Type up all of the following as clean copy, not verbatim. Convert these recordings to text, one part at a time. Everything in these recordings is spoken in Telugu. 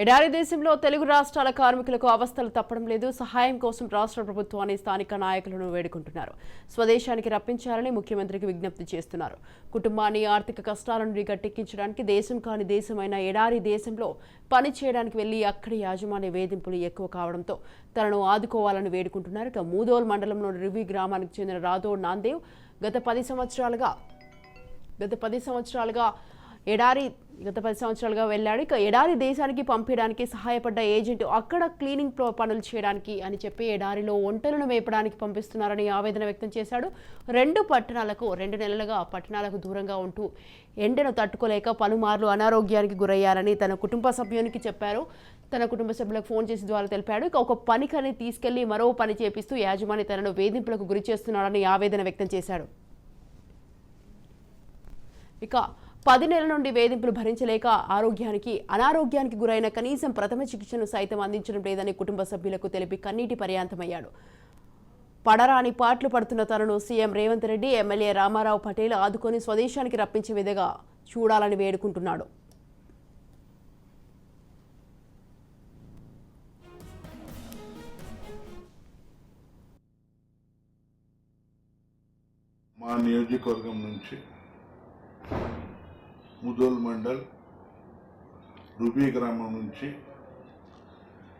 ఎడారి దేశంలో తెలుగు రాష్ట్రాల కార్మికులకు అవస్థలు తప్పడం లేదు. సహాయం కోసం రాష్ట్ర ప్రభుత్వాన్ని స్థానిక నాయకులను వేడుకుంటున్నారు. స్వదేశానికి రప్పించాలని ముఖ్యమంత్రికి విజ్ఞప్తి చేస్తున్నారు. కుటుంబాన్ని ఆర్థిక కష్టాల నుండి గట్టెక్కించడానికి దేశం కాని దేశమైన ఎడారి దేశంలో పని చేయడానికి వెళ్లి అక్కడి యాజమాన్య వేధింపులు ఎక్కువ కావడంతో తనను ఆదుకోవాలని వేడుకుంటున్నారు. ఇక మూదోల్ మండలంలోని రివి గ్రామానికి చెందిన రాథోడ్ నాందేవ్ గత 10 సంవత్సరాలుగా వెళ్ళాడు. ఇక ఎడారి దేశానికి పంపించడానికి సహాయపడ్డ ఏజెంట్ అక్కడ క్లీనింగ్ పనులు చేయడానికి అని చెప్పి ఎడారిలో ఒంటెలను మేపడానికి పంపిస్తున్నారని ఆవేదన వ్యక్తం చేశాడు. 2 నెలలుగా పట్టణాలకు దూరంగా ఉంటూ ఎండను తట్టుకోలేక పలుమార్లు అనారోగ్యానికి గురయ్యారని తన కుటుంబ సభ్యునికి చెప్పారు. తన కుటుంబ సభ్యులకు ఫోన్ చేసి ద్వారా తెలిపాడు. ఇక ఒక పనికని తీసుకెళ్లి మరో పని చేపిస్తూ యాజమాని తనను వేధింపులకు గురి చేస్తున్నాడని ఆవేదన వ్యక్తం చేశాడు. ఇక 10 నెలల నుండి వేధింపులు భరించలేక అనారోగ్యానికి గురైన కనీసం ప్రథమ చికిత్సను సైతం అందించడం లేదని కుటుంబ సభ్యులకు తెలిపి కన్నీటి పర్యాంతమయ్యాడు. పడరాని పాటలు పడుతున్న తనను సీఎం రేవంత్ రెడ్డి, ఎమ్మెల్యే రామారావు పటేల్ ఆదుకొని స్వదేశానికి రప్పించే విధంగా చూడాలని వేడుకుంటున్నాడు. మా నియోజకవర్గం నుంచి ముదోల్ మండల్ రుబీ గ్రామం నుంచి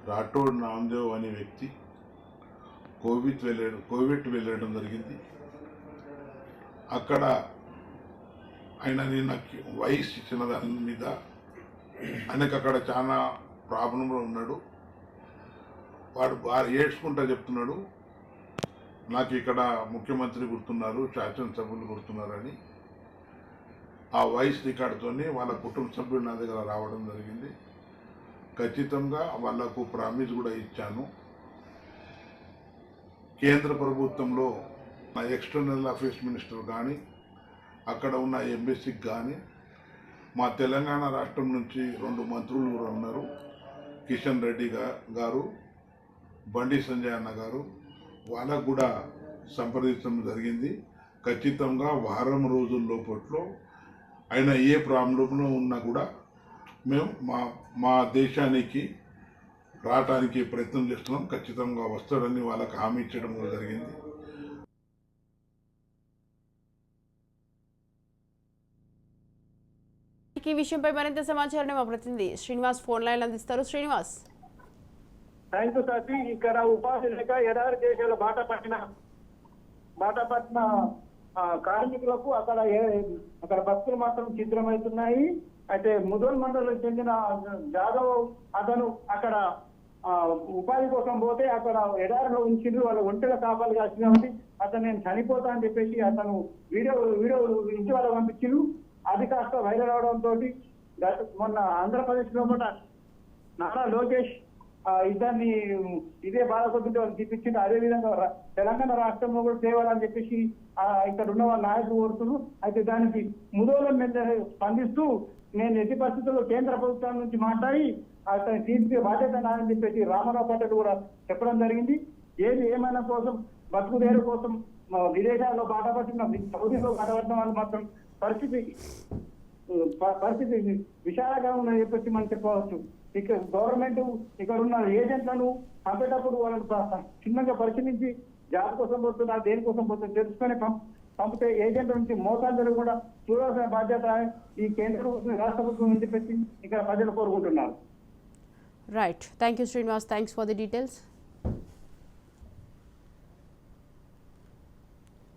రాఠోడ్ నాందేవ్ అనే వ్యక్తి కోవిడ్ వెళ్ళడం జరిగింది. అక్కడ ఆయన నాకు వయసు ఇచ్చిన దాని మీద ఆయనకు అక్కడ చాలా ప్రాబ్లంలో ఉన్నాడు. వాడు బాగా ఏడ్చుకుంటా చెప్తున్నాడు, నాకు ఇక్కడ ముఖ్యమంత్రి గుర్తున్నారు, శాసనసభ్యులు గుర్తున్నారని. ఆ వాయిస్ రికార్డుతో వాళ్ళ కుటుంబ సభ్యులు నా దగ్గర రావడం జరిగింది. ఖచ్చితంగా వాళ్లకు ప్రామిస్ కూడా ఇచ్చాను. కేంద్ర ప్రభుత్వంలో నా ఎక్స్టర్నల్ అఫేర్స్ మినిస్టర్ కానీ, అక్కడ ఉన్న ఎంబసీకి కానీ, మా తెలంగాణ రాష్ట్రం నుంచి 2 మంత్రులు కూడా ఉన్నారు, కిషన్ రెడ్డి గారు, బండి సంజయ్ అన్న గారు, వాళ్ళకు కూడా సంప్రదించడం జరిగింది. ఖచ్చితంగా వారం రోజుల లోపట్లో ఆయన ఏ ప్రాబ్లంలో ఉన్నా కూడా మేము మా దేశానికి రావటానికి ప్రయత్నం చేస్తున్నాం. ఖచ్చితంగా వస్తాడని వాళ్ళకి హామీ ఇచ్చడం కూడా జరిగింది. ఈ విషయంపై మరింత సమాచారాన్ని మా ప్రతినిధి శ్రీనివాస్ ఫోన్ లైన్ అందిస్తారు. శ్రీనివాస్. Thank you sir. ఇక్కడ ఉపాధి లేక ఎడారి దేశాల బాట పట్టిన కార్మికులకు అక్కడ బస్సులు మాత్రం చిత్రమవుతున్నాయి. అయితే ముదోల్ మండలం చెందిన జాదవ్ అతను అక్కడ ఉపాధి కోసం పోతే అక్కడ ఎడారిలో ఉంచిండ్రు. వాళ్ళ ఒంటెల కాపాలు కాసినప్పుడు అతను నేను చనిపోతా అని చెప్పేసి అతను వీడియో ఇంటి వాళ్ళ పంపించిండ్రు. అది కాస్త వైరల్ అవడంతో మొన్న ఆంధ్రప్రదేశ్ లో కూడా నారా లోకేష్ ఇద్దరిని ఇదే బాధపడుతుంటే వాళ్ళు చూపించింది. అదేవిధంగా తెలంగాణ రాష్ట్రంలో కూడా తేవాలని చెప్పేసి ఇక్కడ ఉన్న వాళ్ళ నాయకులు కోరుతున్నారు. అయితే దానికి ముదోల మీద స్పందిస్తూ నేను ఎట్టి పరిస్థితుల్లో కేంద్ర ప్రభుత్వం నుంచి మాట్లాడి అతని తీర్చే బాధ్యత నాదని చెప్పేసి రామారావు పటేల్ కూడా చెప్పడం జరిగింది. ఏమైనా కోసం బతుకుదేరు కోసం విదేశాల్లో బాటపట్టిన, సౌదీలో బాటపట్టిన వాళ్ళు మాత్రం పరిస్థితి విశాలంగా ఉందని చెప్పేసి మనం చెప్పవచ్చు. ఇక్కడ గవర్నమెంట్ ఇక్కడ ఉన్న ఏజెంట్లను పంపేటప్పుడు వాళ్ళని చిన్నగా పరిశీలించి జాబ్ కోసం పోతున్నా దేనికోసం పోతున్నా తెలుసుకొని పంపితే ఏజెంట్ నుంచి మోసాలు జరగకుండా చూడాల్సిన బాధ్యత ఈ కేంద్ర ప్రభుత్వం, రాష్ట్ర ప్రభుత్వం అని చెప్పేసి ఇక్కడ ప్రజలు కోరుకుంటున్నారు. Right. Thank you Srinivas. Thanks for the details.